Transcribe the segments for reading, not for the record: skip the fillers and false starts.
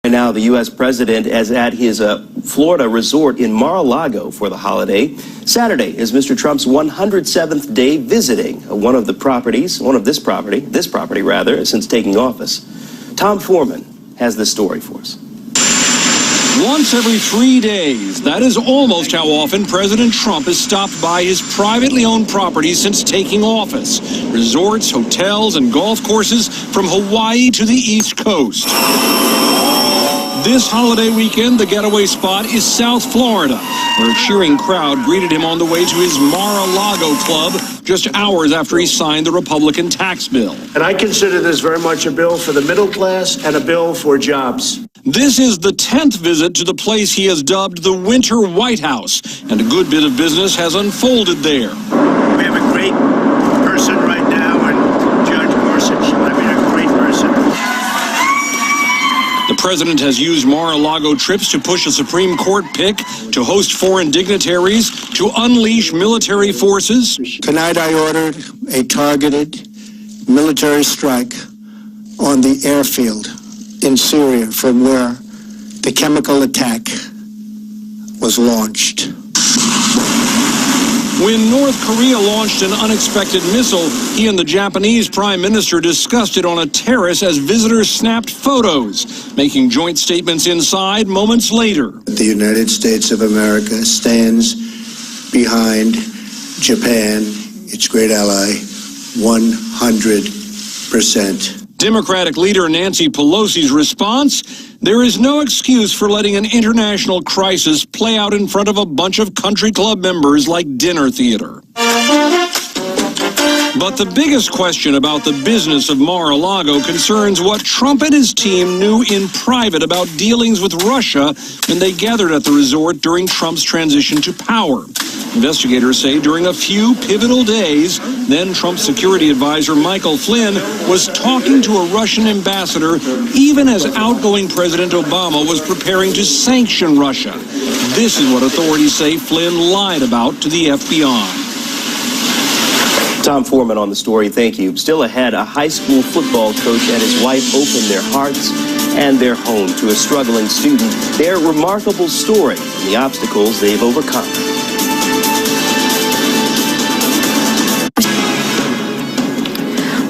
Right now, the U.S. president is at his Florida resort in Mar-a-Lago for the holiday. Saturday is Mr. Trump's 107th day visiting this property, since taking office. Tom Foreman has this story for us. Once every 3 days, that is almost how often President Trump has stopped by his privately owned property since taking office. Resorts, hotels, and golf courses from Hawaii to the East Coast. This holiday weekend, the getaway spot is South Florida, where a cheering crowd greeted him on the way to his Mar-a-Lago club just hours after he signed the Republican tax bill. And I consider this very much a bill for the middle class and a bill for jobs. This is the 10th visit to the place he has dubbed the Winter White House, and a good bit of business has unfolded there. We have a great person right now, and Judge Gorsuch. A great person. The president has used Mar-a-Lago trips to push a Supreme Court pick, to host foreign dignitaries, to unleash military forces. Tonight I ordered a targeted military strike on the airfield in Syria from where the chemical attack was launched. When North Korea launched an unexpected missile, he and the Japanese prime minister discussed it on a terrace as visitors snapped photos, making joint statements inside moments later. The United States of America stands behind Japan, its great ally, 100%. Democratic leader Nancy Pelosi's response: there is no excuse for letting an international crisis play out in front of a bunch of country club members like dinner theater. But the biggest question about the business of Mar-a-Lago concerns what Trump and his team knew in private about dealings with Russia when they gathered at the resort during Trump's transition to power. Investigators say during a few pivotal days, then Trump security advisor Michael Flynn was talking to a Russian ambassador even as outgoing President Obama was preparing to sanction Russia. This is what authorities say Flynn lied about to the FBI. Tom Foreman on the story, thank you. Still ahead, a high school football coach and his wife opened their hearts and their home to a struggling student. Their remarkable story and the obstacles they've overcome.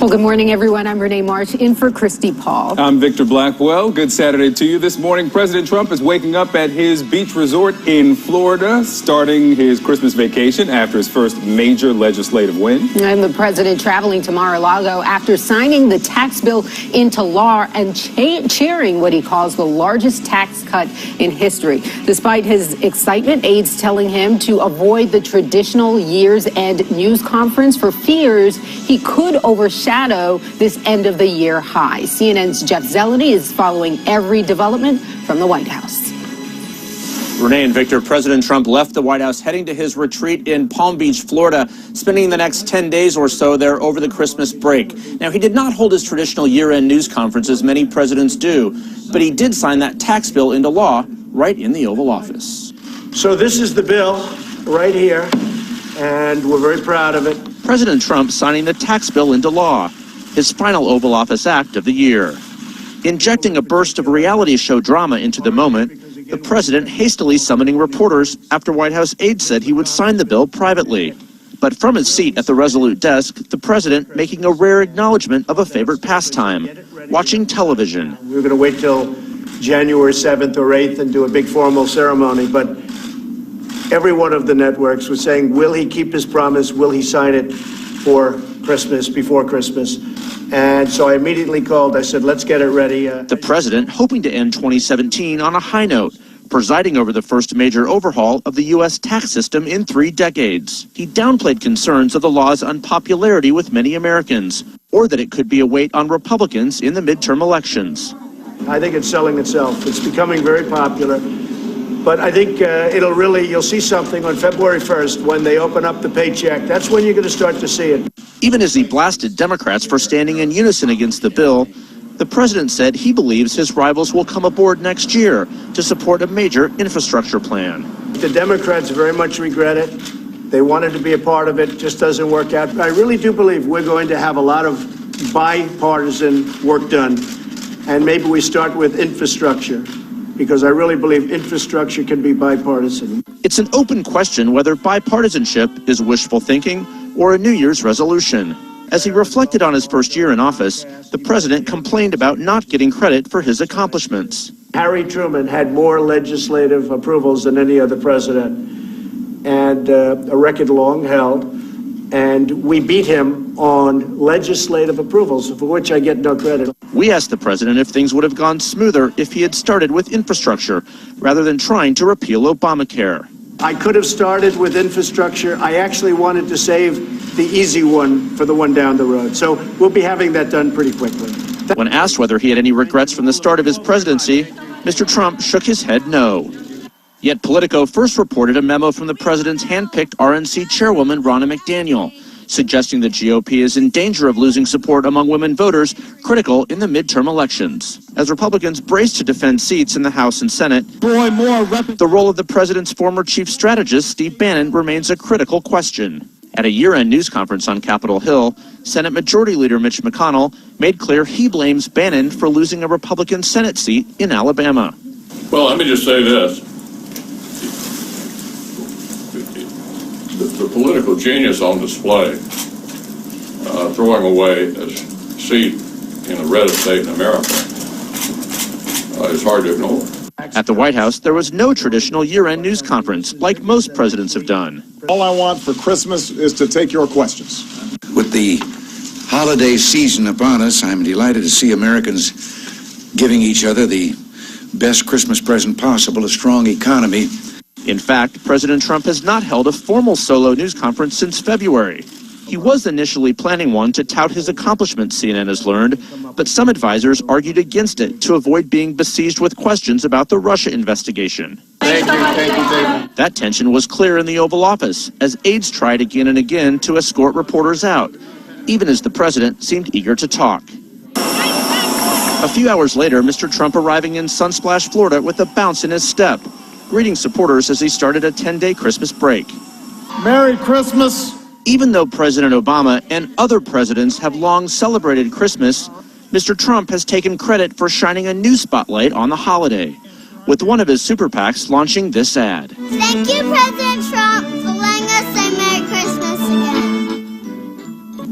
Well, good morning, everyone. I'm Renee March, in for Christy Paul. I'm Victor Blackwell. Good Saturday to you. This morning, President Trump is waking up at his beach resort in Florida, starting his Christmas vacation after his first major legislative win. And the president traveling to Mar-a-Lago after signing the tax bill into law and cheering what he calls the largest tax cut in history. Despite his excitement, aides telling him to avoid the traditional year's end news conference for fears he could overshadow this end of the year high. CNN's Jeff Zeleny is following every development from the White House. Renee and Victor, President Trump left the White House heading to his retreat in Palm Beach, Florida, spending the next 10 days or so there over the Christmas break. Now, he did not hold his traditional year-end news conference as many presidents do, but he did sign that tax bill into law right in the Oval Office. So this is the bill right here, and we're very proud of it. President Trump signing the tax bill into law, his final Oval Office act of the year. Injecting a burst of reality show drama into the moment, the president hastily summoning reporters after White House aides said he would sign the bill privately. But from his seat at the Resolute desk, the president making a rare acknowledgement of a favorite pastime, watching television. We were going to wait till January 7th or 8th and do a big formal ceremony, but every one of the networks was saying, will he keep his promise? Will he sign it for Christmas, before Christmas? And so I immediately called. I said, let's get it ready. The president hoping to end 2017 on a high note, presiding over the first major overhaul of the U.S. tax system in 3 decades. He downplayed concerns of the law's unpopularity with many Americans, or that it could be a weight on Republicans in the midterm elections. I think it's selling itself. It's becoming very popular. But I think you'll see something on February 1st when they open up the paycheck. That's when you're going to start to see it. Even as he blasted Democrats for standing in unison against the bill, the president said he believes his rivals will come aboard next year to support a major infrastructure plan. The Democrats very much regret it. They wanted to be a part of it. Just doesn't work out. I really do believe we're going to have a lot of bipartisan work done. And maybe we start with infrastructure, because I really believe infrastructure can be bipartisan. It's an open question whether bipartisanship is wishful thinking or a New Year's resolution. As he reflected on his first year in office, the president complained about not getting credit for his accomplishments. Harry Truman had more legislative approvals than any other president, and a record long held. And we beat him on legislative approvals, for which I get no credit. We asked the president if things would have gone smoother if he had started with infrastructure rather than trying to repeal Obamacare. I could have started with infrastructure. I actually wanted to save the easy one for the one down the road. So we'll be having that done pretty quickly. When asked whether he had any regrets from the start of his presidency, Mr. Trump shook his head no. Yet Politico first reported a memo from the president's hand-picked RNC chairwoman, Ronna McDaniel, suggesting the GOP is in danger of losing support among women voters critical in the midterm elections. As Republicans brace to defend seats in the House and Senate, the role of the president's former chief strategist, Steve Bannon, remains a critical question. At a year-end news conference on Capitol Hill, Senate Majority Leader Mitch McConnell made clear he blames Bannon for losing a Republican Senate seat in Alabama. Well, let me just say this. The political genius on display, throwing away a seat in the reddest state in America, is hard to ignore. At the White House, there was no traditional year-end news conference like most presidents have done. All I want for Christmas is to take your questions. With the holiday season upon us, I'm delighted to see Americans giving each other the best Christmas present possible, a strong economy. In fact, President Trump has not held a formal solo news conference since February. He was initially planning one to tout his accomplishments, CNN has learned, but some advisors argued against it to avoid being besieged with questions about the Russia investigation. Thank you. That tension was clear in the Oval Office as aides tried again and again to escort reporters out, even as the president seemed eager to talk. A few hours later, Mr. Trump arriving in Sunsplash, Florida with a bounce in his step, greeting supporters as he started a 10-day Christmas break. Merry Christmas. Even though President Obama and other presidents have long celebrated Christmas, Mr. Trump has taken credit for shining a new spotlight on the holiday, with one of his super PACs launching this ad. Thank you, President Trump, for letting us say Merry Christmas again.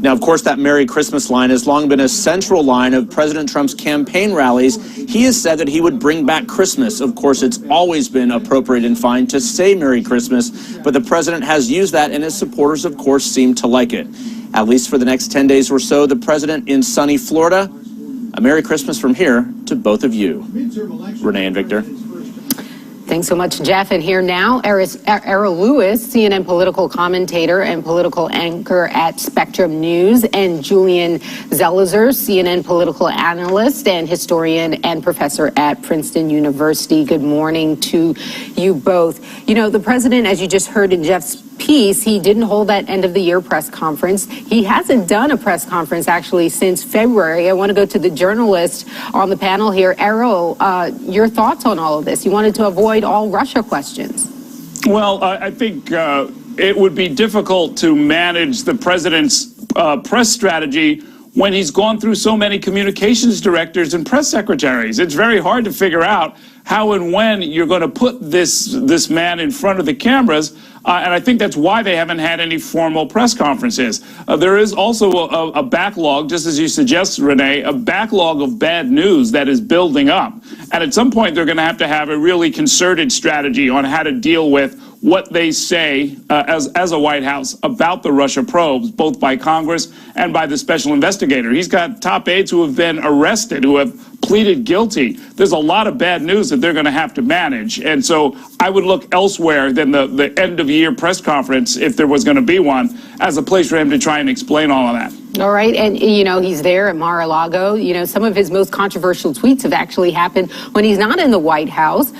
Now, of course, that Merry Christmas line has long been a central line of President Trump's campaign rallies. He has said that he would bring back Christmas. Of course, it's always been appropriate and fine to say Merry Christmas, but the president has used that, and his supporters, of course, seem to like it. At least for the next 10 days or so, the president in sunny Florida. A Merry Christmas from here to both of you. Renee and Victor. Thanks so much, Jeff. And here now, Errol Lewis, CNN political commentator and political anchor at Spectrum News, and Julian Zelizer, CNN political analyst and historian and professor at Princeton University. Good morning to you both. You know, the president, as you just heard in Jeff's piece, he didn't hold that end of the year press conference. He hasn't done a press conference actually since February. I want to go to the journalist on the panel here. Errol, your thoughts on all of this? You wanted to avoid all Russia questions. Well, I think it would be difficult to manage the president's press strategy when he's gone through so many communications directors and press secretaries. It's very hard to figure out how and when you're going to put this man in front of the cameras. And I think that's why they haven't had any formal press conferences. There is also a backlog, just as you suggest, Renee, a backlog of bad news that is building up. And at some point, they're going to have a really concerted strategy on how to deal with what they say as a White House about the Russia probes, both by Congress and by the special investigator. He's got top aides who have been arrested, who have pleaded guilty. There's a lot of bad news that they're going to have to manage. And so I would look elsewhere than the end-of-year press conference, if there was going to be one, as a place for him to try and explain all of that. All right. And, you know, he's there at Mar-a-Lago. You know, some of his most controversial tweets have actually happened when he's not in the White House.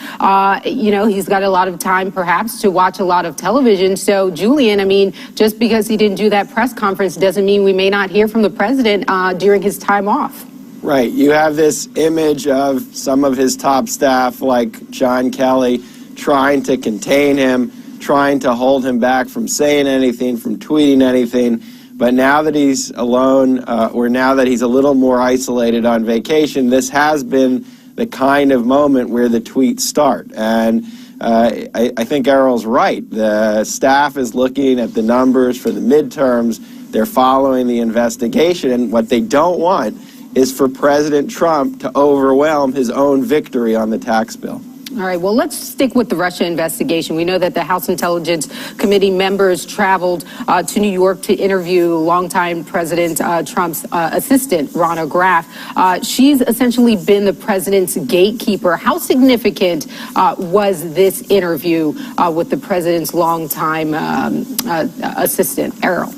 You know, he's got a lot of time, perhaps, to watch a lot of television. So, Julian, I mean, just because he didn't do that press conference doesn't mean we may not hear from the president during his time off. Right. You have this image of some of his top staff, like John Kelly, trying to contain him, trying to hold him back from saying anything, from tweeting anything. But now that he's alone, or now that he's a little more isolated on vacation, this has been the kind of moment where the tweets start. And I think Errol's right. The staff is looking at the numbers for the midterms. They're following the investigation. And what they don't want is for President Trump to overwhelm his own victory on the tax bill. All right, well, let's stick with the Russia investigation. We know that the House Intelligence Committee members traveled to New York to interview longtime President Trump's assistant, Ronna Graff. She's essentially been the president's gatekeeper. How significant was this interview with the president's longtime assistant, Errol?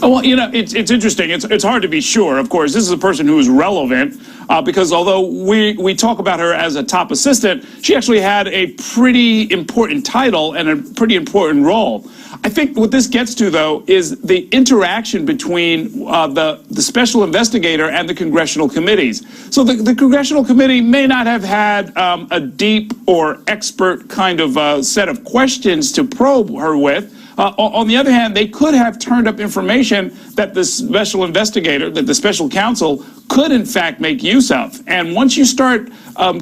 Oh, well, you know, it's interesting. It's hard to be sure. Of course, this is a person who is relevant because although we talk about her as a top assistant, she actually had a pretty important title and a pretty important role. I think what this gets to, though, is the interaction between the special investigator and the congressional committees. So the congressional committee may not have had a deep or expert kind of set of questions to probe her with. On the other hand, they could have turned up information that the special investigator, that the special counsel could in fact make use of. And once you start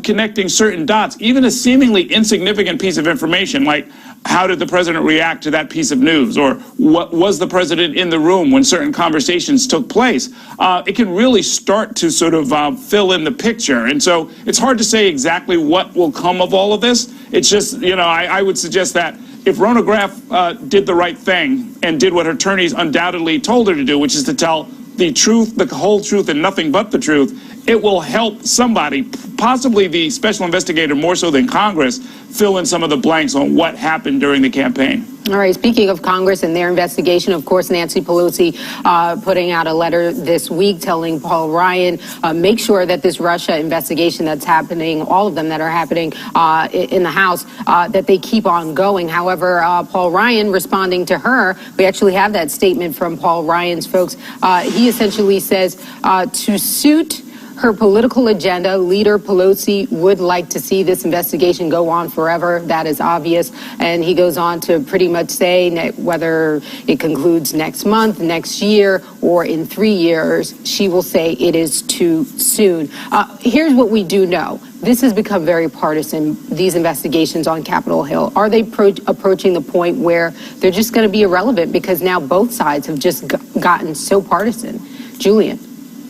connecting certain dots, even a seemingly insignificant piece of information, like how did the president react to that piece of news, or what was the president in the room when certain conversations took place, it can really start to sort of fill in the picture. And so it's hard to say exactly what will come of all of this. It's just, you know, I would suggest that if Ronna Graff did the right thing and did what her attorneys undoubtedly told her to do, which is to tell the truth, the whole truth, and nothing but the truth, it will help somebody, possibly the special investigator more so than Congress, fill in some of the blanks on what happened during the campaign. All right, speaking of Congress and their investigation, of course, Nancy Pelosi putting out a letter this week telling Paul Ryan, make sure that this Russia investigation that's happening, all of them that are happening in the House, that they keep on going. However, Paul Ryan responding to her, we actually have that statement from Paul Ryan's folks. He essentially says to suit her political agenda, Leader Pelosi would like to see this investigation go on forever. That is obvious. And he goes on to pretty much say whether it concludes next month, next year, or in 3 years, she will say it is too soon. Here's what we do know. This has become very partisan, these investigations on Capitol Hill. Are they approaching the point where they're just going to be irrelevant because now both sides have just gotten so partisan? Julian.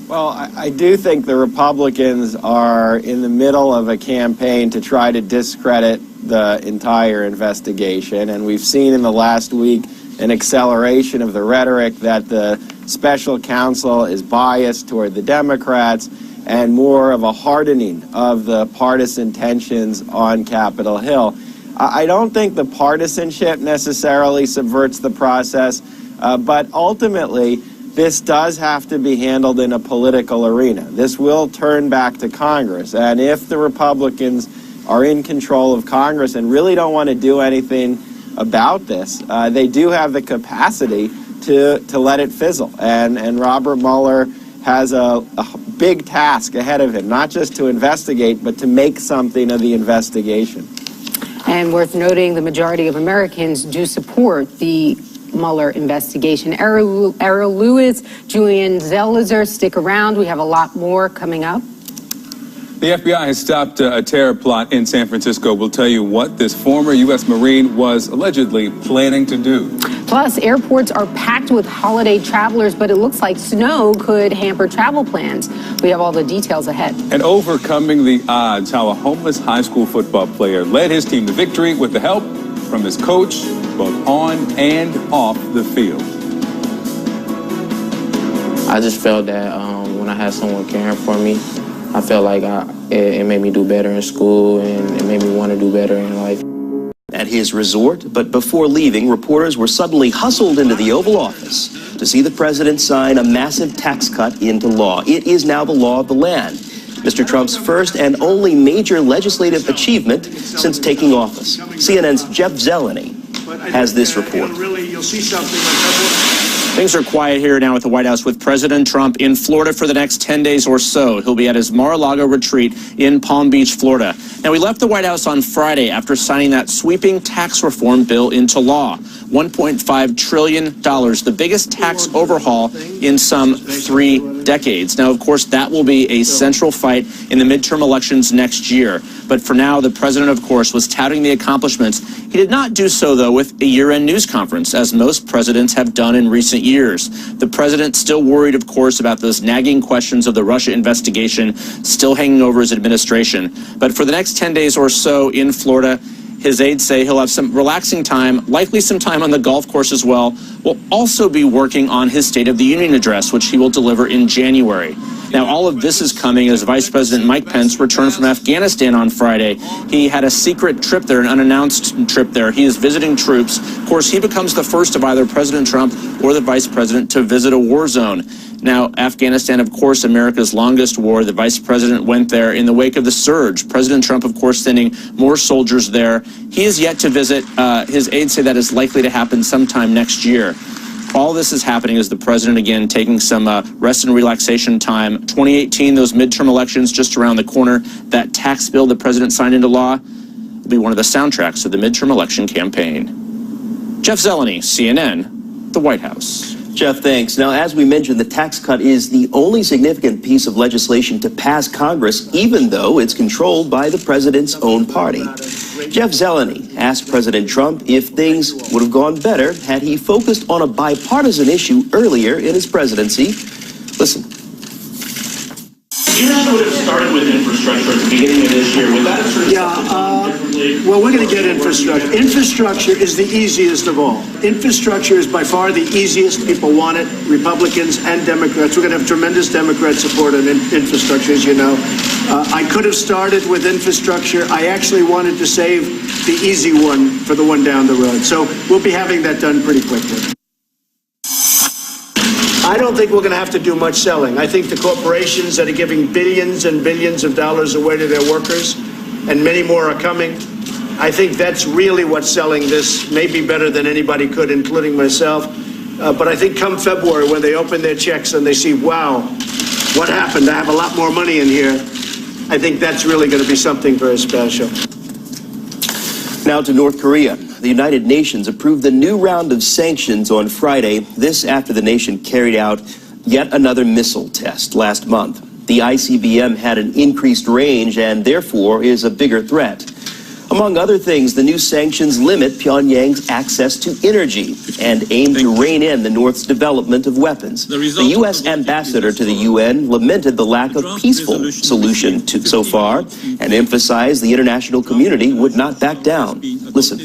Well, I do think the Republicans are in the middle of a campaign to try to discredit the entire investigation. And we've seen in the last week an acceleration of the rhetoric that the special counsel is biased toward the Democrats and more of a hardening of the partisan tensions on Capitol Hill. I don't think the partisanship necessarily subverts the process, but ultimately, this does have to be handled in a political arena. This will turn back to Congress. And if the Republicans are in control of Congress and really don't want to do anything about this, they do have the capacity to let it fizzle. And Robert Mueller has a big task ahead of him, not just to investigate, but to make something of the investigation. And worth noting, the majority of Americans do support the Mueller investigation. Errol Lewis, Julian Zelizer, stick around. We have a lot more coming up. The FBI has stopped a terror plot in San Francisco. We'll tell you what this former U.S. Marine was allegedly planning to do. Plus, airports are packed with holiday travelers, but it looks like snow could hamper travel plans. We have all the details ahead. And overcoming the odds, how a homeless high school football player led his team to victory with the help from his coach, both on and off the field. I just felt that when I had someone caring for me, I felt like it made me do better in school and it made me want to do better in life. At his resort, but before leaving, reporters were suddenly hustled into the Oval Office to see the president sign a massive tax cut into law. It is now the law of the land. Mr. Trump's first and only major legislative achievement since taking office. CNN's Jeff Zeleny has this report. Things are quiet here now at the White House with President Trump in Florida for the next 10 days or so. He'll be at his Mar-a-Lago retreat in Palm Beach, Florida. Now, he left the White House on Friday after signing that sweeping tax reform bill into law. $1.5 trillion, the biggest tax overhaul in some 3 decades. Now, of course, that will be a central fight in the midterm elections next year. But for now, the president, of course, was touting the accomplishments. He did not do so, though, with a year-end news conference, as most presidents have done in recent years. The president still worried, of course, about those nagging questions of the Russia investigation still hanging over his administration. But for the next 10 days or so in Florida, his aides say he'll have some relaxing time, likely some time on the golf course as well. Will also be working on his State of the Union address, which he will deliver in January. Now, all of this is coming as Vice President Mike Pence returned from Afghanistan on Friday. He had a secret trip there, an unannounced trip there. He is visiting troops. Of course, he becomes the first of either President Trump or the Vice President to visit a war zone. Now, Afghanistan, of course, America's longest war. The vice president went there in the wake of the surge. President Trump, of course, sending more soldiers there. He is yet to visit. His aides say that is likely to happen sometime next year. All this is happening as the president, again, taking some rest and relaxation time. 2018, those midterm elections just around the corner. That tax bill the president signed into law will be one of the soundtracks of the midterm election campaign. Jeff Zeleny, CNN, the White House. Jeff, thanks. Now, as we mentioned, the tax cut is the only significant piece of legislation to pass Congress, even though it's controlled by the president's own party. Jeff Zeleny asked President Trump if things would have gone better had he focused on a bipartisan issue earlier in his presidency. Listen. You guys would have started with infrastructure at the beginning of this year. Would that have sort of well, we're going to get infrastructure. Infrastructure is the easiest of all. Infrastructure is by far the easiest. People want it, Republicans and Democrats. We're going to have tremendous Democrat support on infrastructure, as you know. I could have started with infrastructure. I actually wanted to save the easy one for the one down the road. So we'll be having that done pretty quickly. I don't think we're going to have to do much selling. I think the corporations that are giving billions and billions of dollars away to their workers, and many more are coming, I think that's really what's selling this, maybe better than anybody could, including myself. But I think come February, when they open their checks and they see, wow, what happened? I have a lot more money in here. I think that's really going to be something very special. Now to North Korea. The United Nations approved the new round of sanctions on Friday, this after the nation carried out yet another missile test last month. The ICBM had an increased range and therefore is a bigger threat. Among other things, the new sanctions limit Pyongyang's access to energy and aim to rein in the North's development of weapons. The U.S. ambassador to the UN lamented the lack of peaceful solution so far and emphasized the international community would not back down. Listen.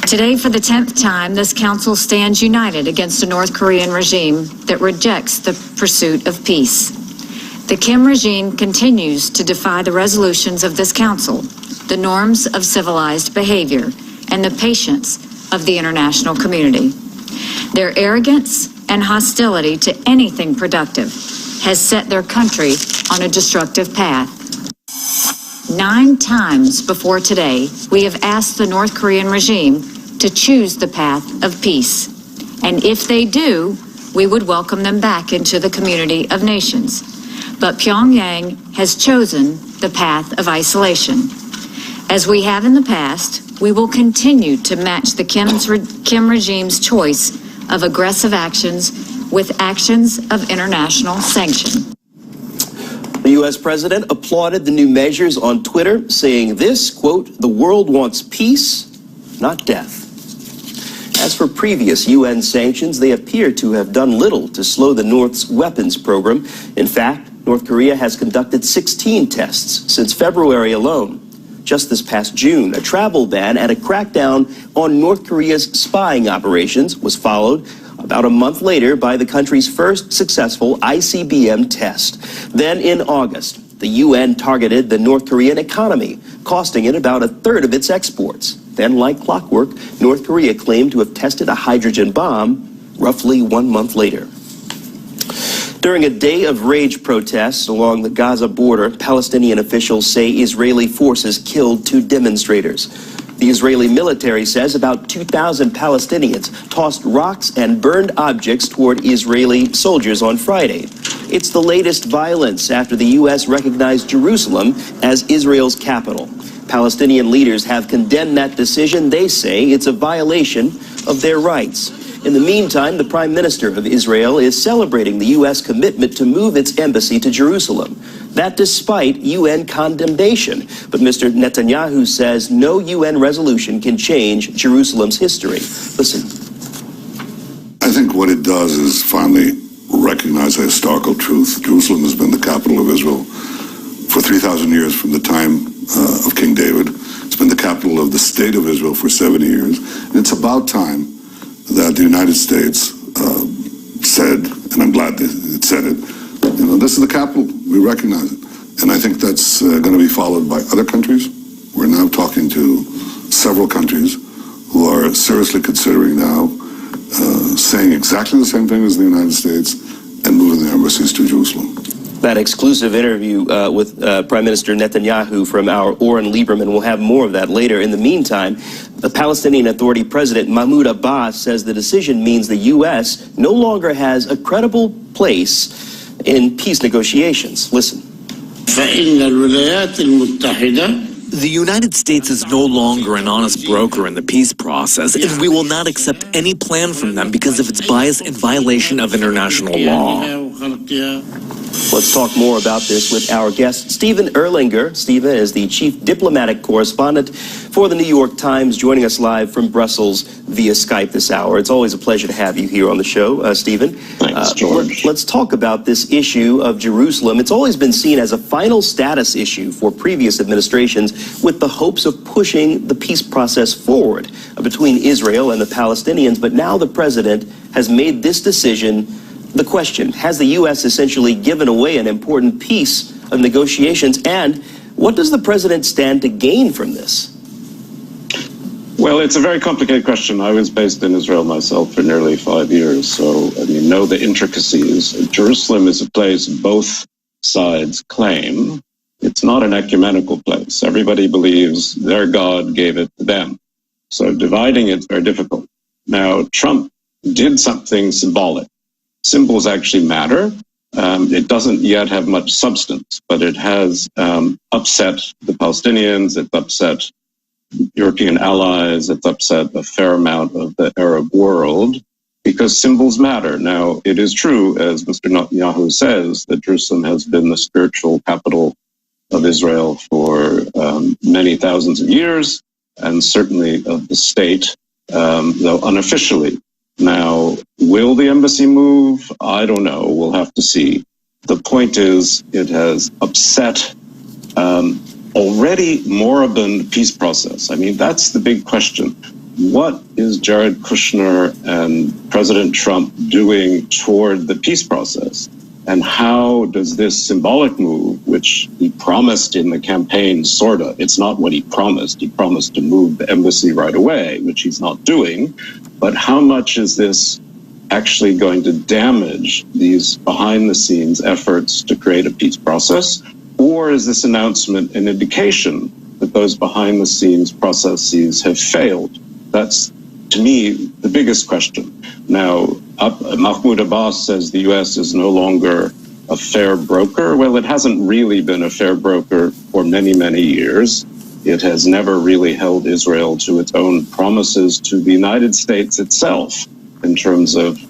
Today, for the 10th time, this council stands united against a North Korean regime that rejects the pursuit of peace. The Kim regime continues to defy the resolutions of this council, the norms of civilized behavior, and the patience of the international community. Their arrogance and hostility to anything productive has set their country on a destructive path. 9 times before today, we have asked the North Korean regime to choose the path of peace. And if they do, we would welcome them back into the community of nations. But Pyongyang has chosen the path of isolation. As we have in the past, we will continue to match the Kim regime's choice of aggressive actions with actions of international sanction. The U.S. president applauded the new measures on Twitter, saying this, quote, "The world wants peace, not death." As for previous UN sanctions, they appear to have done little to slow the North's weapons program. In fact, North Korea has conducted 16 tests since February alone. Just this past June, a travel ban and a crackdown on North Korea's spying operations was followed about a month later by the country's first successful ICBM test. Then in August, the UN targeted the North Korean economy, costing it about a third of its exports. Then, like clockwork, North Korea claimed to have tested a hydrogen bomb roughly 1 month later. During a day of rage protests along the Gaza border, Palestinian officials say Israeli forces killed 2 demonstrators. The Israeli military says about 2,000 Palestinians tossed rocks and burned objects toward Israeli soldiers on Friday. It's the latest violence after the U.S. recognized Jerusalem as Israel's capital. Palestinian leaders have condemned that decision. They say it's a violation of their rights. In the meantime, the Prime Minister of Israel is celebrating the U.S. commitment to move its embassy to Jerusalem. That despite UN condemnation. But Mr. Netanyahu says no UN resolution can change Jerusalem's history. Listen. I think what it does is finally recognize a historical truth. Jerusalem has been the capital of Israel for 3,000 years from the time of King David. It's been the capital of the state of Israel for 70 years. And it's about time that the United States said, and I'm glad it said it, you know, this is the capital, we recognize it. And I think that's going to be followed by other countries. We're now talking to several countries who are seriously considering now saying exactly the same thing as the United States and moving their embassies to Jerusalem. That exclusive interview with Prime Minister Netanyahu from our Oren Lieberman. We'll have more of that later. In the meantime, the Palestinian Authority President Mahmoud Abbas says the decision means the U.S. no longer has a credible place in peace negotiations. Listen. The United States is no longer an honest broker in the peace process, and we will not accept any plan from them because of its bias and violation of international law. Let's talk more about this with our guest, Stephen Erlinger. Stephen is the chief diplomatic correspondent for the New York Times, joining us live from Brussels via Skype this hour. It's always a pleasure to have you here on the show, Stephen. Thanks, George. Let's talk about this issue of Jerusalem. It's always been seen as a final status issue for previous administrations, with the hopes of pushing the peace process forward between Israel and the Palestinians. But now the president has made this decision. The question, has the U.S. essentially given away an important piece of negotiations? And what does the president stand to gain from this? Well, it's a very complicated question. I was based in Israel myself for nearly 5 years, so I know the intricacies. Jerusalem is a place both sides claim. It's not an ecumenical place. Everybody believes their God gave it to them. So dividing it's very difficult. Now, Trump did something symbolic. Symbols actually matter. It doesn't yet have much substance, but it has upset the Palestinians, it's upset European allies, it's upset a fair amount of the Arab world, because symbols matter. Now, it is true, as Mr. Netanyahu says, that Jerusalem has been the spiritual capital of Israel for many thousands of years, and certainly of the state, though unofficially. Now, will the embassy move? I don't know. We'll have to see. The point is, it has upset already moribund peace process. I mean, that's the big question. What is Jared Kushner and President Trump doing toward the peace process? And how does this symbolic move, which he promised in the campaign, sort of, it's not what he promised. He promised to move the embassy right away, which he's not doing. But how much is this actually going to damage these behind-the-scenes efforts to create a peace process? Or is this announcement an indication that those behind-the-scenes processes have failed? That's, to me, the biggest question. Now, Mahmoud Abbas says the U.S. is no longer a fair broker. Well, it hasn't really been a fair broker for many, many years. It has never really held Israel to its own promises to the United States itself in terms of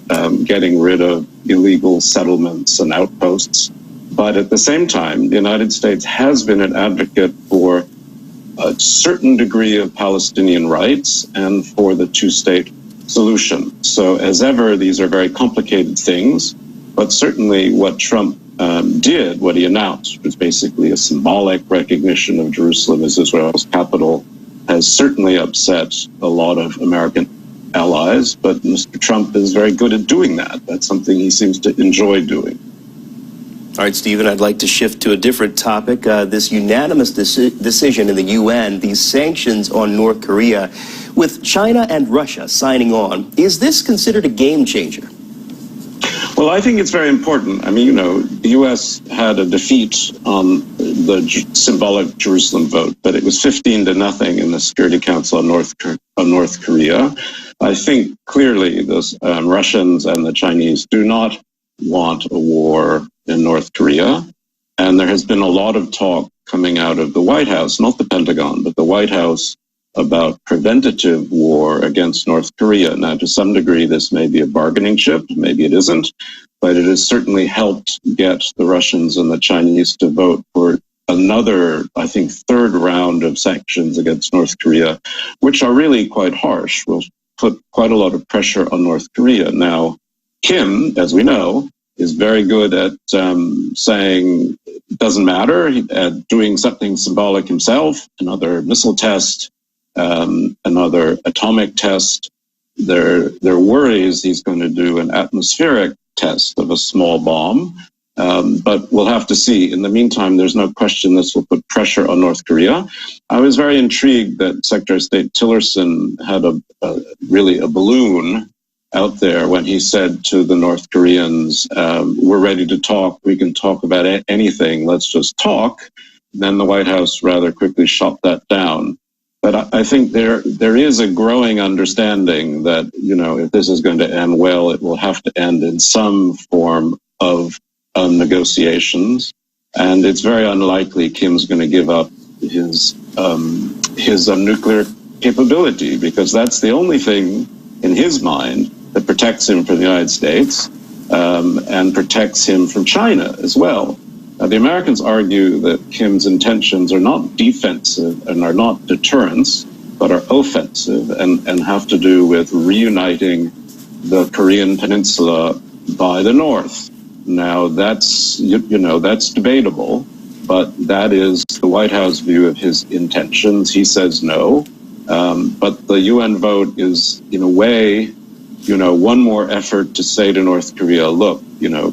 getting rid of illegal settlements and outposts. But at the same time, the United States has been an advocate for a certain degree of Palestinian rights and for the two-state solution. So as ever, these are very complicated things, but certainly what Trump did, what he announced, was basically a symbolic recognition of Jerusalem as Israel's capital, has certainly upset a lot of American allies, but Mr. Trump is very good at doing that. That's something he seems to enjoy doing. All right, Stephen, I'd like to shift to a different topic. This unanimous decision in the UN, these sanctions on North Korea, with China and Russia signing on, is this considered a game changer? Well, I think it's very important. I mean, you know, the U.S. had a defeat on the symbolic Jerusalem vote, but it was 15-0 in the Security Council on North Korea. I think clearly the Russians and the Chinese do not want a war in North Korea. And there has been a lot of talk coming out of the White House, not the Pentagon, but the White House, about preventative war against North Korea. Now, to some degree, this may be a bargaining chip, maybe it isn't, but it has certainly helped get the Russians and the Chinese to vote for another, I think, third round of sanctions against North Korea, which are really quite harsh, will put quite a lot of pressure on North Korea. Now, Kim, as we know, is very good at saying it doesn't matter, at doing something symbolic himself, another missile test, another atomic test. There are worries he's going to do an atmospheric test of a small bomb, but we'll have to see. In the meantime, there's no question this will put pressure on North Korea. I was very intrigued that Secretary of State Tillerson had really a balloon out there when he said to the North Koreans, we're ready to talk, we can talk about anything, let's just talk. Then the White House rather quickly shot that down. But I think there is a growing understanding that, if this is going to end well, it will have to end in some form of negotiations. And it's very unlikely Kim's going to give up his nuclear capability, because that's the only thing in his mind that protects him from the United States and protects him from China as well. Now, the Americans argue that Kim's intentions are not defensive and are not deterrence, but are offensive and have to do with reuniting the Korean Peninsula by the North. Now, that's debatable, but that is the White House view of his intentions. He says no, but the UN vote is, in a way, one more effort to say to North Korea, look,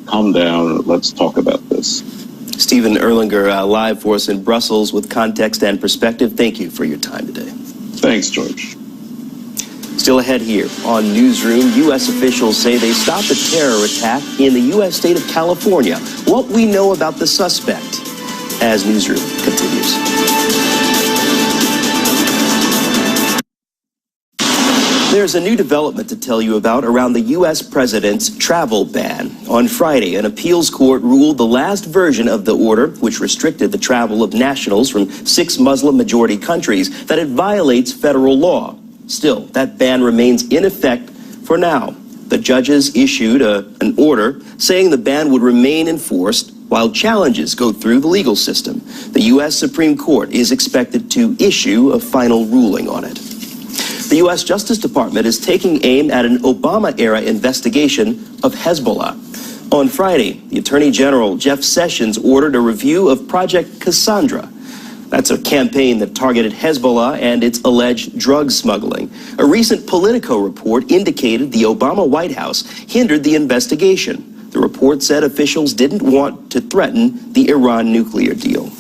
calm down, let's talk about this. Stephen Erlanger, live for us in Brussels with context and perspective. Thank you for your time today. Thanks, George. Still ahead here on Newsroom, U.S. officials say they stopped a terror attack in the U.S. state of California. What we know about the suspect as Newsroom continues. There's a new development to tell you about around the U.S. president's travel ban. On Friday, an appeals court ruled the last version of the order, which restricted the travel of nationals from 6 Muslim-majority countries, that it violates federal law. Still, that ban remains in effect for now. The judges issued an order saying the ban would remain enforced while challenges go through the legal system. The U.S. Supreme Court is expected to issue a final ruling on it. The U.S. Justice Department is taking aim at an Obama-era investigation of Hezbollah. On Friday, the Attorney General, Jeff Sessions, ordered a review of Project Cassandra. That's a campaign that targeted Hezbollah and its alleged drug smuggling. A recent Politico report indicated the Obama White House hindered the investigation. The report said officials didn't want to threaten the Iran nuclear deal.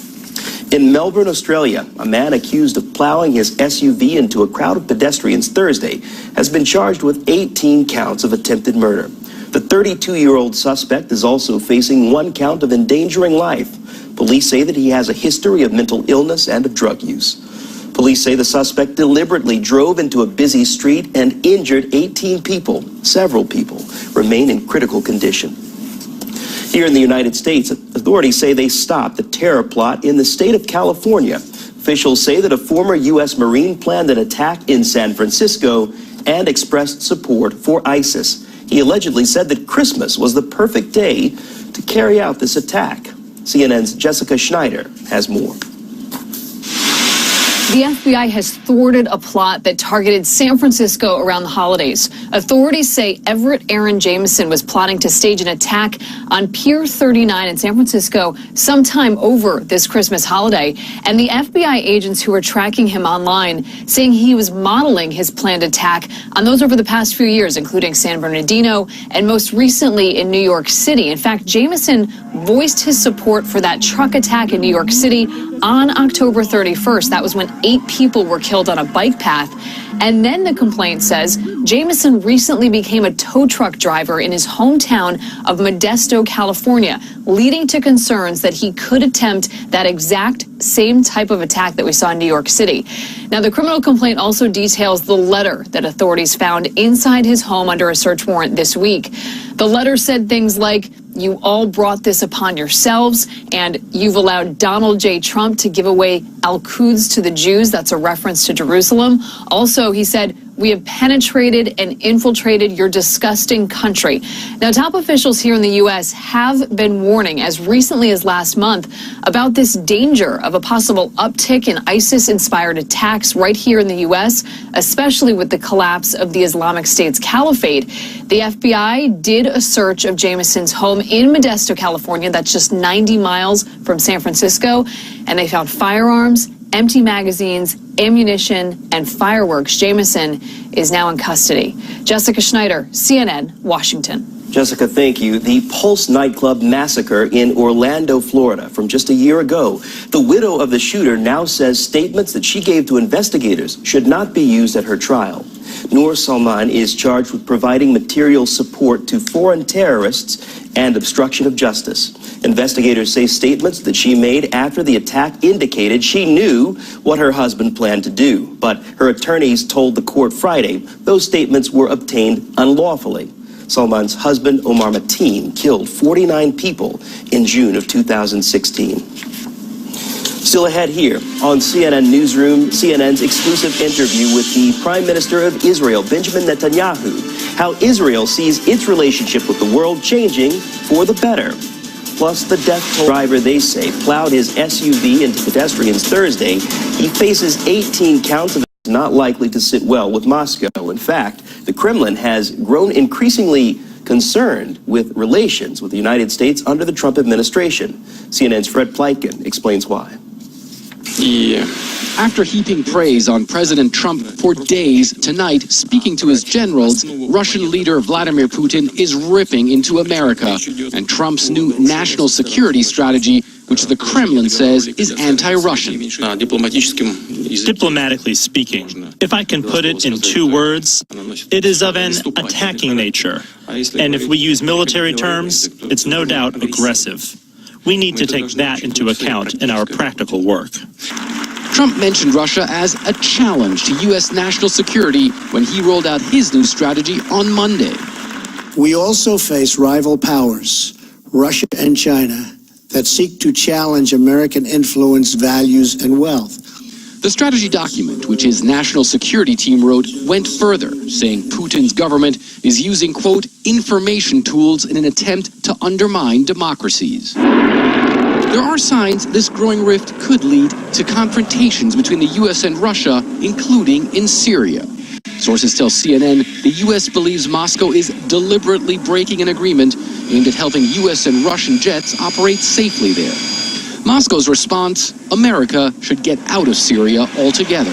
In Melbourne, Australia, a man accused of plowing his SUV into a crowd of pedestrians Thursday has been charged with 18 counts of attempted murder. The 32-year-old suspect is also facing 1 count of endangering life. Police say that he has a history of mental illness and of drug use. Police say the suspect deliberately drove into a busy street and injured 18 people. Several people remain in critical condition. Here in the United States, authorities say they stopped a terror plot in the state of California. Officials say that a former U.S. Marine planned an attack in San Francisco and expressed support for ISIS. He allegedly said that Christmas was the perfect day to carry out this attack. CNN's Jessica Schneider has more. The FBI has thwarted a plot that targeted San Francisco around the holidays. Authorities say Everett Aaron Jameson was plotting to stage an attack on Pier 39 in San Francisco sometime over this Christmas holiday. And the FBI agents who were tracking him online saying he was modeling his planned attack on those over the past few years, including San Bernardino and most recently in New York City. In fact, Jameson voiced his support for that truck attack in New York City on October 31st. That was when 8 people were killed on a bike path. And then the complaint says Jameson recently became a tow truck driver in his hometown of Modesto, California, leading to concerns that he could attempt that exact same type of attack that we saw in New York City. Now, the criminal complaint also details the letter that authorities found inside his home under a search warrant this week. The letter said things like, you all brought this upon yourselves, and you've allowed Donald J. Trump to give away Al-Quds to the Jews. That's a reference to Jerusalem. Also, he said, we have penetrated and infiltrated your disgusting country. Now, top officials here in the U.S. have been warning as recently as last month about this danger of a possible uptick in ISIS-inspired attacks right here in the U.S., especially with the collapse of the Islamic State's caliphate. The FBI did a search of Jamison's home in Modesto, California. That's just 90 miles from San Francisco. And they found firearms, empty magazines, ammunition, and fireworks. Jamison is now in custody. Jessica Schneider, CNN, Washington. Jessica, thank you. The Pulse nightclub massacre in Orlando, Florida, from just a year ago. The widow of the shooter now says statements that she gave to investigators should not be used at her trial. Noor Salman is charged with providing material support to foreign terrorists and obstruction of justice. Investigators say statements that she made after the attack indicated she knew what her husband planned to do. But her attorneys told the court Friday those statements were obtained unlawfully. Salman's husband, Omar Mateen, killed 49 people in June of 2016. Still ahead here on CNN Newsroom, CNN's exclusive interview with the Prime Minister of Israel, Benjamin Netanyahu, how Israel sees its relationship with the world changing for the better. Plus, the death toll driver, they say, plowed his SUV into pedestrians Thursday. He faces 18 counts of not likely to sit well with Moscow. In fact, the Kremlin has grown increasingly concerned with relations with the United States under the Trump administration. CNN's Fred Pleitgen explains why. After heaping praise on President Trump for days, tonight, speaking to his generals, Russian leader Vladimir Putin is ripping into America and Trump's new national security strategy, which the Kremlin says is anti-Russian. Diplomatically speaking, if I can put it in 2 words, it is of an attacking nature. And if we use military terms, it's no doubt aggressive. We need to take that into account in our practical work. Trump mentioned Russia as a challenge to U.S. national security when he rolled out his new strategy on Monday. We also face rival powers, Russia and China, that seek to challenge American influence, values, and wealth. The strategy document, which his national security team wrote, went further, saying Putin's government is using, quote, information tools in an attempt to undermine democracies. There are signs this growing rift could lead to confrontations between the U.S. and Russia, including in Syria. Sources tell CNN the U.S. believes Moscow is deliberately breaking an agreement aimed at helping U.S. and Russian jets operate safely there. Moscow's response, America should get out of Syria altogether.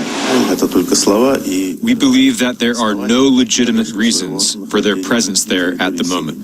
We believe that there are no legitimate reasons for their presence there at the moment.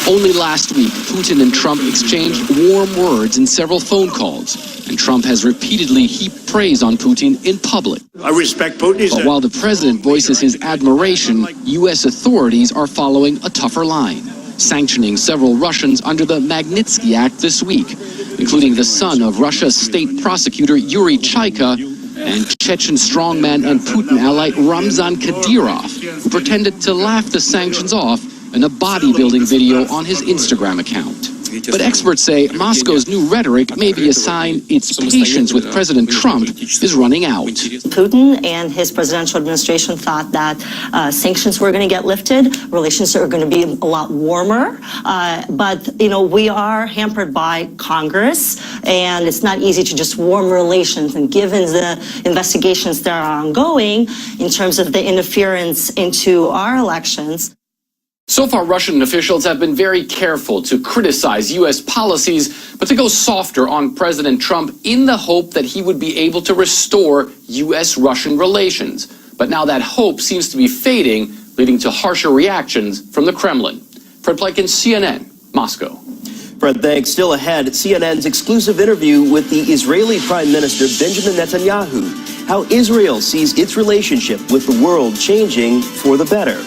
Only last week, Putin and Trump exchanged warm words in several phone calls, and Trump has repeatedly heaped praise on Putin in public. I respect Putin. But while the president voices his admiration, U.S. authorities are following a tougher line, sanctioning several Russians under the Magnitsky Act this week, including the son of Russia's state prosecutor Yuri Chaika and Chechen strongman and Putin ally Ramzan Kadyrov, who pretended to laugh the sanctions off in a bodybuilding video on his Instagram account. But experts say Moscow's new rhetoric may be a sign its patience with President Trump is running out. Putin and his presidential administration thought that sanctions were going to get lifted, relations are going to be a lot warmer. But, we are hampered by Congress, and it's not easy to just warm relations. And given the investigations that are ongoing in terms of the interference into our elections, So far, Russian officials have been very careful to criticize U.S. policies, but to go softer on President Trump in the hope that he would be able to restore U.S.-Russian relations. But now that hope seems to be fading, leading to harsher reactions from the Kremlin. Fred Pleitgen, CNN, Moscow. Fred, thanks. Still ahead, CNN's exclusive interview with the Israeli Prime Minister Benjamin Netanyahu. How Israel sees its relationship with the world changing for the better.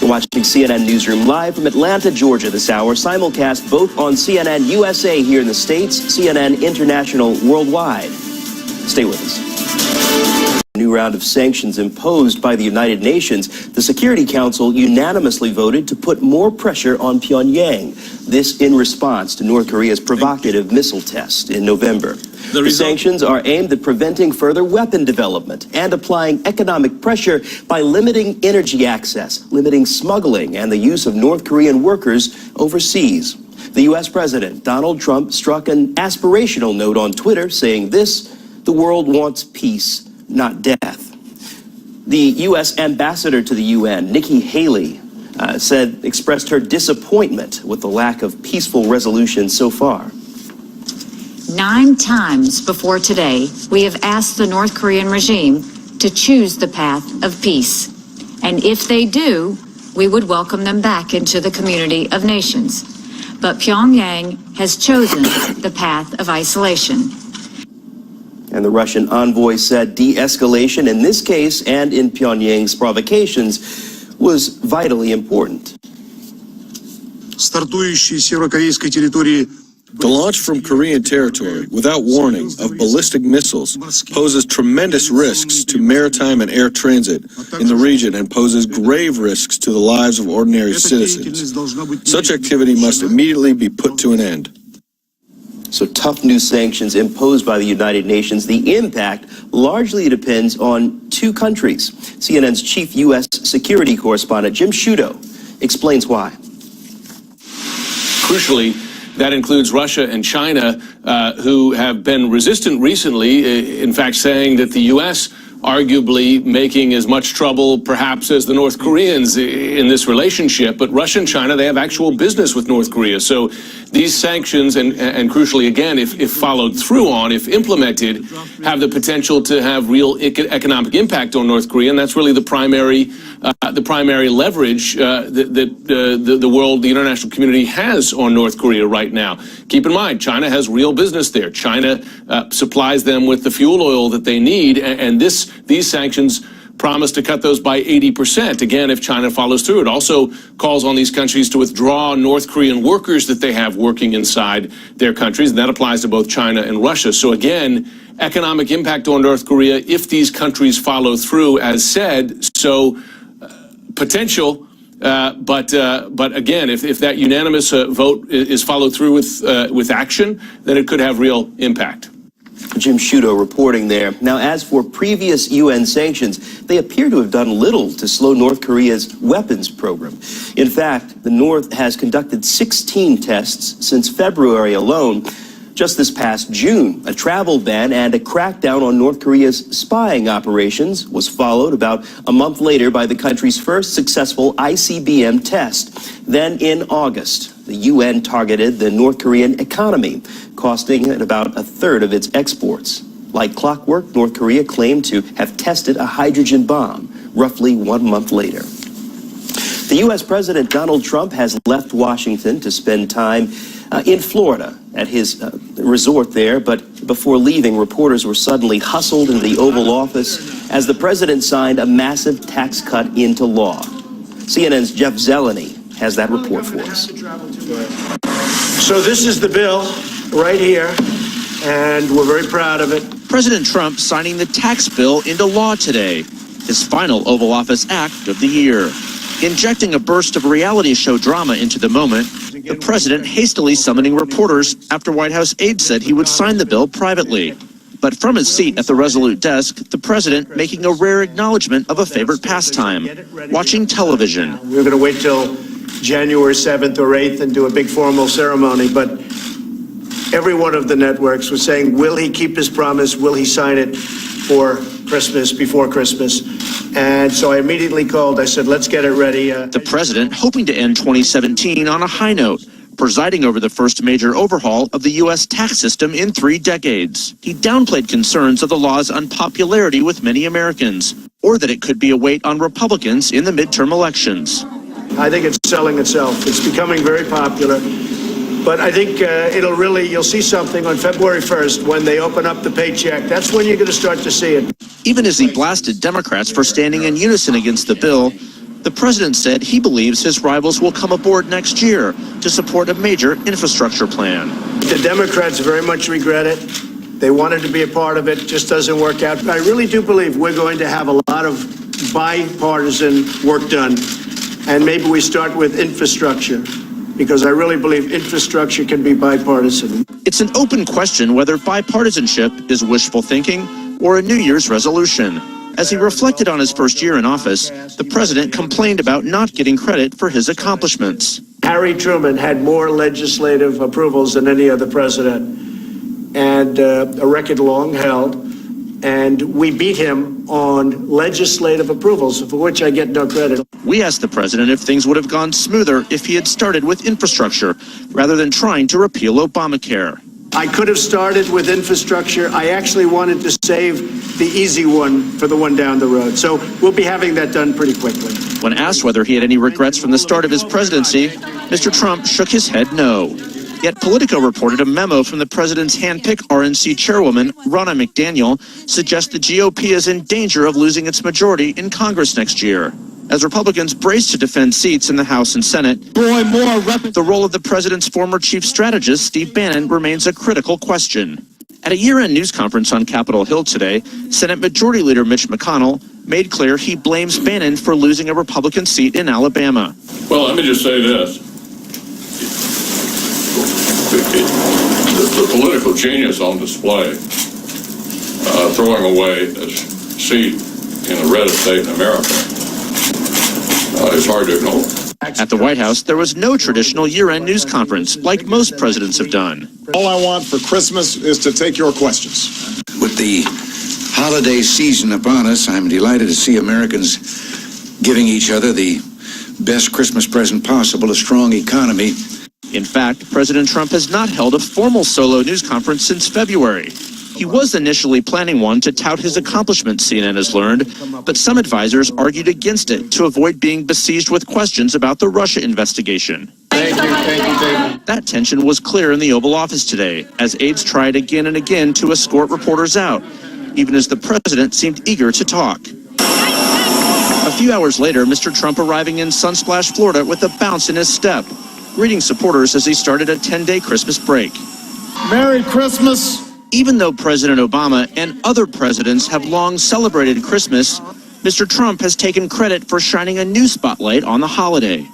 You're watching CNN Newsroom live from Atlanta, Georgia this hour, simulcast both on CNN USA here in the States, CNN International worldwide. Stay with us. new round of sanctions imposed by the United Nations, the Security Council unanimously voted to put more pressure on Pyongyang. This in response to North Korea's provocative missile test in November. The sanctions are aimed at preventing further weapon development and applying economic pressure by limiting energy access, limiting smuggling, and the use of North Korean workers overseas. The U.S. President Donald Trump struck an aspirational note on Twitter saying this: "The world wants peace, not death." The U.S. ambassador to the UN, Nikki Haley, expressed her disappointment with the lack of peaceful resolution so far. 9 times before today, we have asked the North Korean regime to choose the path of peace. And if they do, we would welcome them back into the community of nations. But Pyongyang has chosen the path of isolation. And the Russian envoy said de-escalation in this case and in Pyongyang's provocations was vitally important. The launch from Korean territory without warning of ballistic missiles poses tremendous risks to maritime and air transit in the region and poses grave risks to the lives of ordinary citizens. Such activity must immediately be put to an end. So tough new sanctions imposed by the United Nations. The impact largely depends on 2 countries. CNN's chief U.S. security correspondent Jim Sciutto explains why. Crucially, that includes Russia and China, who have been resistant recently, in fact saying that the U.S. arguably making as much trouble perhaps as the North Koreans in this relationship. But Russia and China, they have actual business with North Korea. So these sanctions, and crucially again, if followed through on, if implemented, have the potential to have real economic impact on North Korea. And that's really the primary leverage that the world, the international community has on North Korea right now. Keep in mind, China has real business there. China supplies them with the fuel oil that they need, and these sanctions promise to cut those by 80%, again, if China follows through. It also calls on these countries to withdraw North Korean workers that they have working inside their countries, and that applies to both China and Russia. So again, economic impact on North Korea if these countries follow through as said. So potential, but again, if that unanimous vote is followed through with action, then it could have real impact. Jim Sciutto reporting there. Now, as for previous UN sanctions, they appear to have done little to slow North Korea's weapons program. In fact, the North has conducted 16 tests since February alone. Just this past June, a travel ban and a crackdown on North Korea's spying operations was followed about a month later by the country's first successful ICBM test. Then in August, the UN targeted the North Korean economy, costing it about a third of its exports. Like clockwork, North Korea claimed to have tested a hydrogen bomb roughly 1 month later. The U.S. President Donald Trump has left Washington to spend time in Florida at his resort there, but before leaving, reporters were suddenly hustled into the Oval Office as the president signed a massive tax cut into law. CNN's Jeff Zeleny has that report for us. So this is the bill right here, and we're very proud of it. President Trump signing the tax bill into law today, his final Oval Office act of the year. Injecting a burst of reality show drama into the moment, the president hastily summoning reporters after White House aides said he would sign the bill privately. But from his seat at the Resolute desk, the president making a rare acknowledgement of a favorite pastime, watching television. We're going to wait till January 7th or 8th and do a big formal ceremony, but every one of the networks was saying, will he keep his promise? Will he sign it for Christmas, before Christmas? And so I immediately called. I said, let's get it ready. The president hoping to end 2017 on a high note, presiding over the first major overhaul of the U.S. tax system in 3 decades. He downplayed concerns of the law's unpopularity with many Americans, or that it could be a weight on Republicans in the midterm elections. I think it's selling itself. It's becoming very popular. But I think you'll see something on February 1st when they open up the paycheck. That's when you're going to start to see it. Even as he blasted Democrats for standing in unison against the bill, the president said he believes his rivals will come aboard next year to support a major infrastructure plan. The Democrats very much regret it. They wanted to be a part of it, just doesn't work out. I really do believe we're going to have a lot of bipartisan work done. And maybe we start with infrastructure, because I really believe infrastructure can be bipartisan. It's an open question whether bipartisanship is wishful thinking or a New Year's resolution. As he reflected on his first year in office, the president complained about not getting credit for his accomplishments. Harry Truman had more legislative approvals than any other president, and a record long held. And we beat him on legislative approvals, for which I get no credit. We asked the president if things would have gone smoother if he had started with infrastructure rather than trying to repeal Obamacare. I could have started with infrastructure. I actually wanted to save the easy one for the one down the road. So we'll be having that done pretty quickly. When asked whether he had any regrets from the start of his presidency, Mr. Trump shook his head no. Yet Politico reported a memo from the president's hand-picked RNC chairwoman, Ronna McDaniel, suggests the GOP is in danger of losing its majority in Congress next year. As Republicans brace to defend seats in the House and Senate, the role of the president's former chief strategist, Steve Bannon, remains a critical question. At a year-end news conference on Capitol Hill today, Senate Majority Leader Mitch McConnell made clear he blames Bannon for losing a Republican seat in Alabama. Well, let me just say this. The political genius on display, throwing away a seat in the reddest state in America, is hard to ignore. At the White House, there was no traditional year-end news conference like most presidents have done. All I want for Christmas is to take your questions. With the holiday season upon us, I'm delighted to see Americans giving each other the best Christmas present possible, a strong economy. In fact, President Trump has not held a formal solo news conference since February. He was initially planning one to tout his accomplishments, CNN has learned, but some advisors argued against it to avoid being besieged with questions about the Russia investigation. Thank you, David. That tension was clear in the Oval Office today, as aides tried again and again to escort reporters out, even as the president seemed eager to talk. A few hours later, Mr. Trump arriving in Sunsplash, Florida with a bounce in his step, greeting supporters as he started a 10-day Christmas break. Merry Christmas. Even though President Obama and other presidents have long celebrated Christmas, Mr. Trump has taken credit for shining a new spotlight on the holiday,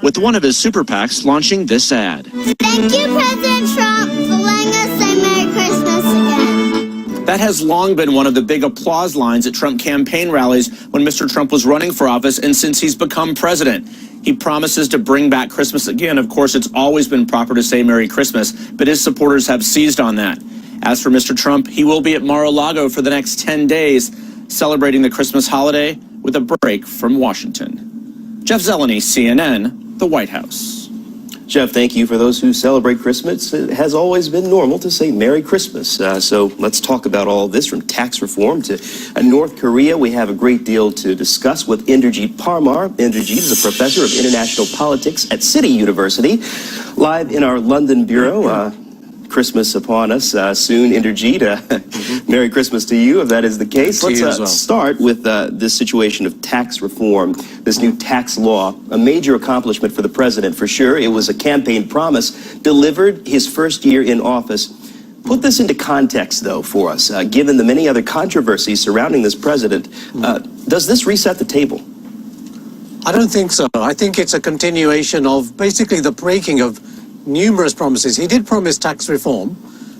with one of his super PACs launching this ad. Thank you, President Trump, for letting us say Merry Christmas again. That has long been one of the big applause lines at Trump campaign rallies when Mr. Trump was running for office and since he's become president. He promises to bring back Christmas again. Of course, it's always been proper to say Merry Christmas, but his supporters have seized on that. As for Mr. Trump, he will be at Mar-a-Lago for the next 10 days, celebrating the Christmas holiday with a break from Washington. Jeff Zeleny, CNN, the White House. Jeff, thank you. For those who celebrate Christmas, it has always been normal to say Merry Christmas. So let's talk about all of this, from tax reform to North Korea. We have a great deal to discuss with Inderjeet Parmar. Inderjeet is a professor of international politics at City University, live in our London bureau. Christmas upon us soon, Inderjeet. Merry Christmas to you, if that is the case. Let's start with this situation of tax reform, this new tax law, a major accomplishment for the president, for sure. It was a campaign promise delivered his first year in office. Put this into context, though, for us, given the many other controversies surrounding this president. Does this reset the table? I don't think so. I think it's a continuation of basically the breaking of numerous promises. He did promise tax reform,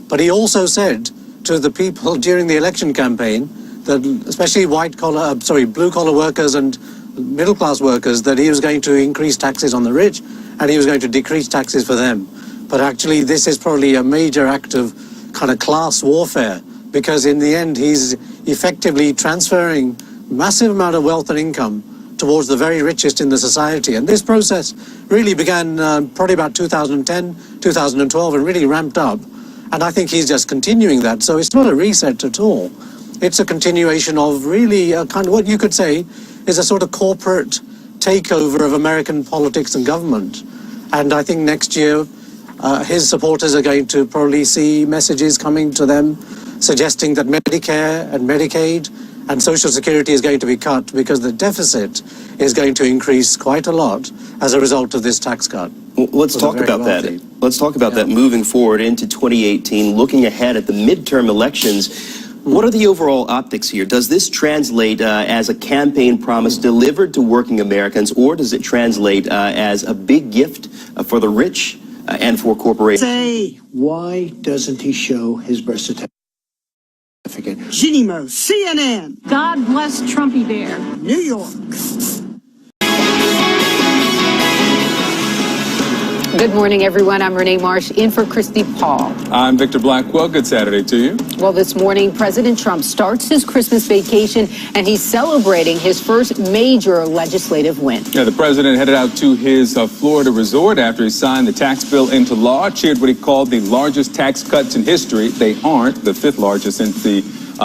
but he also said to the people during the election campaign that, especially blue-collar workers and middle-class workers, that he was going to increase taxes on the rich and he was going to decrease taxes for them. But actually, this is probably a major act of kind of class warfare, because in the end, he's effectively transferring massive amount of wealth and income towards the very richest in the society. And this process really began probably about 2010, 2012, and really ramped up. And I think he's just continuing that. So it's not a reset at all. It's a continuation of really kind of what you could say is a sort of corporate takeover of American politics and government. And I think next year, his supporters are going to probably see messages coming to them suggesting that Medicare and Medicaid and Social Security is going to be cut because the deficit is going to increase quite a lot as a result of this tax cut. Well, let's talk about that. Let's talk about that moving forward into 2018, looking ahead at the midterm elections. What are the overall optics here? Does this translate as a campaign promise delivered to working Americans, or does it translate as a big gift for the rich and for corporations? Why doesn't he show his birth certificate? Genimo, CNN. God bless Trumpy Bear. New York. Good morning, everyone. I'm Renee Marsh, in for Christy Paul. I'm Victor Blackwell. Good Saturday to you. Well, this morning, President Trump starts his Christmas vacation, and he's celebrating his first major legislative win. Yeah, the president headed out to his Florida resort after he signed the tax bill into law, cheered what he called the largest tax cuts in history. They aren't the fifth largest since the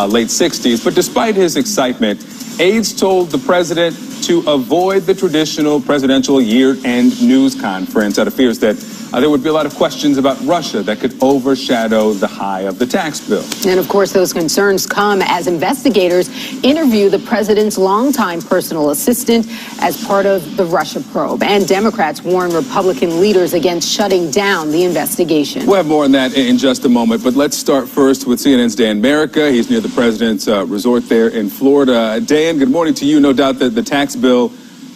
late 60s. But despite his excitement, aides told the president to avoid the traditional presidential year-end news conference out of fears that there would be a lot of questions about Russia that could overshadow the high of the tax bill. And of course, those concerns come as investigators interview the president's longtime personal assistant as part of the Russia probe. And Democrats warn Republican leaders against shutting down the investigation. We'll have more on that in just a moment, but let's start first with CNN's Dan Merica. He's near the president's resort there in Florida. Dan, good morning to you. No doubt that the tax bill,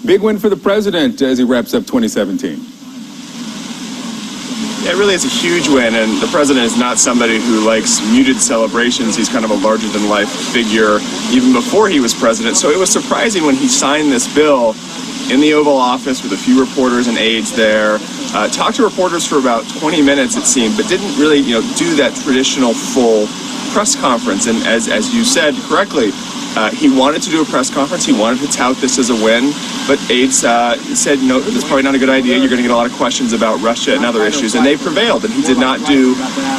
big win for the president as he wraps up 2017. It really is a huge win, and the president is not somebody who likes muted celebrations. He's kind of a larger-than-life figure even before he was president. So it was surprising when he signed this bill in the Oval Office with a few reporters and aides there. Talked to reporters for about 20 minutes, it seemed, but didn't really, do that traditional full press conference. And as you said correctly, he wanted to do a press conference. He wanted to tout this as a win, but aides said, no, this is probably not a good idea. You're going to get a lot of questions about Russia and other issues, and they prevailed. And he did not do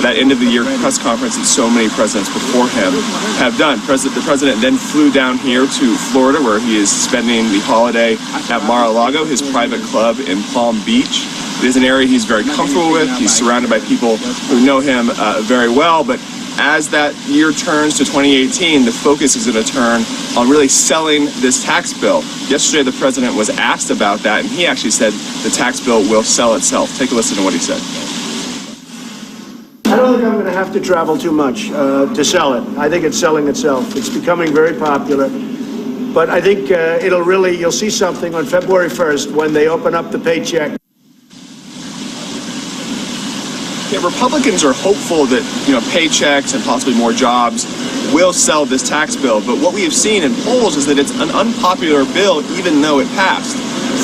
that end-of-the-year press conference that so many presidents before him have done. The president then flew down here to Florida, where he is spending the holiday at Mar-a-Lago, his private club in Palm Beach. It is an area he's very comfortable with. He's surrounded by people who know him very well, but as that year turns to 2018, the focus is going to turn on really selling this tax bill. Yesterday, the president was asked about that, and he actually said the tax bill will sell itself. Take a listen to what he said. I don't think I'm going to have to travel too much to sell it. I think it's selling itself. It's becoming very popular. But I think you'll see something on February 1st when they open up the paycheck. Yeah, Republicans are hopeful that, paychecks and possibly more jobs will sell this tax bill. But what we have seen in polls is that it's an unpopular bill, even though it passed.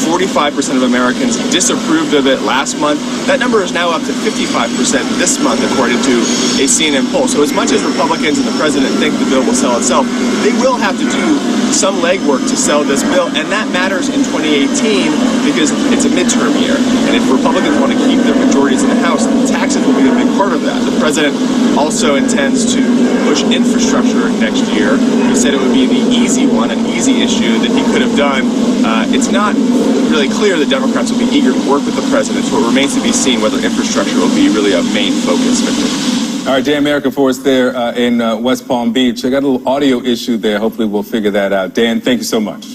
45% of Americans disapproved of it last month. That number is now up to 55% this month, according to a CNN poll. So as much as Republicans and the president think the bill will sell itself, they will have to do some legwork to sell this bill, and that matters in 2018 because it's a midterm year. And if Republicans want to keep their majorities in the House, taxes will be a big part of that. The president also intends to push infrastructure next year. He said it would be the easy one, an easy issue that he could have done. It's not really clear that Democrats will be eager to work with the president, so it remains to be seen whether infrastructure will be really a main focus. All right, Dan Merica for us there in West Palm Beach. I got a little audio issue there. Hopefully we'll figure that out. Dan, thank you so much.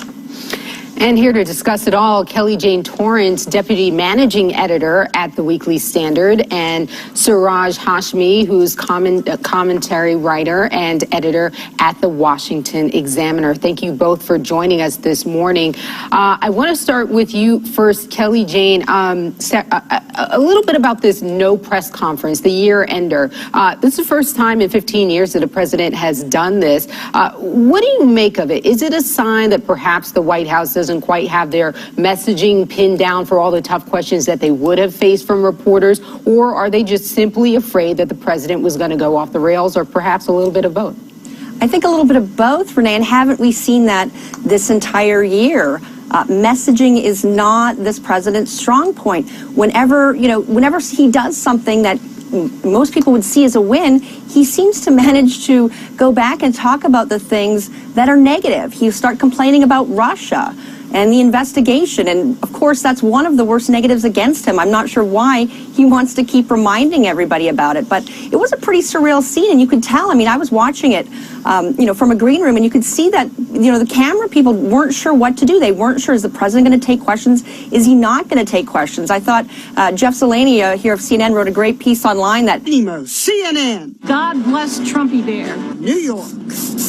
And here to discuss it all, Kelly Jane Torrance, Deputy Managing Editor at the Weekly Standard, and Suraj Hashmi, who's commentary writer and editor at the Washington Examiner. Thank you both for joining us this morning. I want to start with you first, Kelly Jane. A little bit about this no press conference, the year ender. This is the first time in 15 years that a president has done this. What do you make of it? Is it a sign that perhaps the White House doesn't quite have their messaging pinned down for all the tough questions that they would have faced from reporters, or are they just simply afraid that the president was going to go off the rails, or perhaps a little bit of both? I think a little bit of both, Renee, and haven't we seen that this entire year? Messaging is not this president's strong point. Whenever he does something that most people would see as a win, he seems to manage to go back and talk about the things that are negative. He'll start complaining about Russia. and the investigation. And of course, that's one of the worst negatives against him. I'm not sure why he wants to keep reminding everybody about it, but it was a pretty surreal scene, and you could tell. I mean, I was watching it, from a green room, and you could see that, the camera people weren't sure what to do. They weren't sure, is the president going to take questions? Is he not going to take questions? I thought Jeff Zeleny here of CNN wrote a great piece online that CNN. God bless Trumpy Bear. New York.